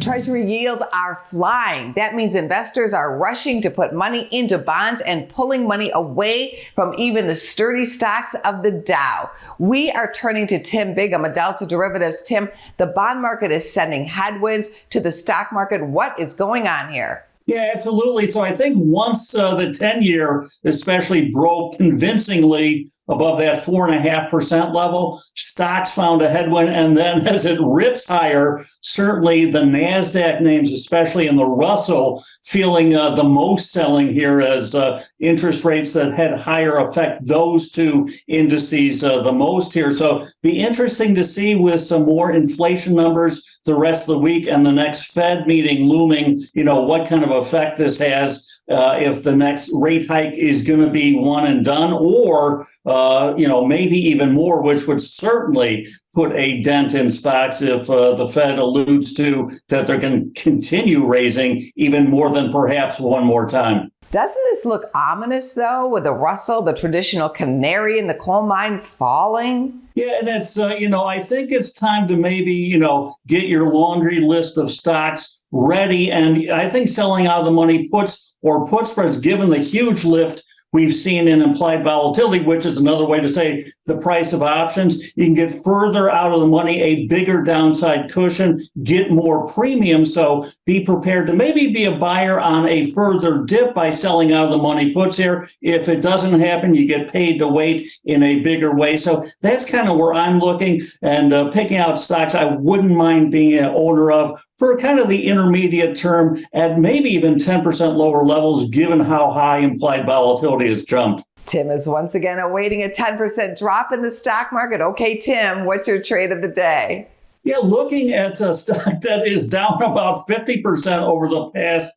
Treasury yields are flying. That means investors are rushing to put money into bonds and pulling money away from even the sturdy stocks of the Dow. We are turning to Tim Biggam, a Delta Derivatives. Tim, the bond market is sending headwinds to the stock market. What is going on here? Yeah, absolutely. So I think once the 10-year especially broke convincingly above that 4.5% level, stocks found a headwind. And then as it rips higher, certainly the NASDAQ names, especially in the Russell, feeling the most selling here as interest rates that had higher affect those two indices the most here. So be interesting to see with some more inflation numbers the rest of the week and the next Fed meeting looming, what kind of effect this has. If the next rate hike is going to be one and done, or maybe even more, which would certainly put a dent in stocks if the Fed alludes to that they're going to continue raising even more than perhaps one more time. Doesn't this look ominous, though, with the Russell, the traditional canary in the coal mine, falling? Yeah, and it's, I think it's time to maybe, get your laundry list of stocks ready. And I think selling out of the money puts or put spreads, given the huge lift we've seen in implied volatility, which is another way to say the price of options. You can get further out of the money, a bigger downside cushion, get more premium. So be prepared to maybe be a buyer on a further dip by selling out of the money puts here. If it doesn't happen, you get paid to wait in a bigger way. So that's kind of where I'm looking and picking out stocks I wouldn't mind being an owner of for kind of the intermediate term at maybe even 10% lower levels, given how high implied volatility has jumped. Tim is once again awaiting a 10% drop in the stock market. Okay, Tim, what's your trade of the day? Yeah, looking at a stock that is down about 50% over the past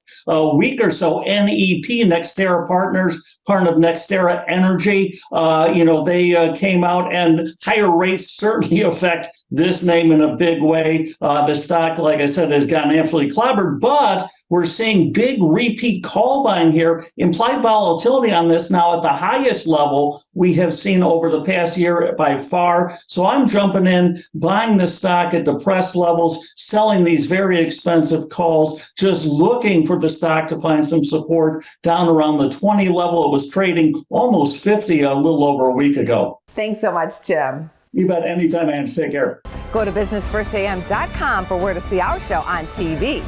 week or so, NEP, Nextera Partners, part of Nextera Energy, they came out, and higher rates certainly affect this name in a big way. The stock, like I said, has gotten absolutely clobbered, but we're seeing big repeat call buying here. Implied volatility on this now at the highest level we have seen over the past year by far. So I'm jumping in, buying the stock at depressed levels, selling these very expensive calls, just looking for the stock to find some support down around the 20 level. It was trading almost 50 a little over a week ago. Thanks so much, Tim. You bet. Anytime, Ange. Take care. Go to businessfirstam.com for where to see our show on TV.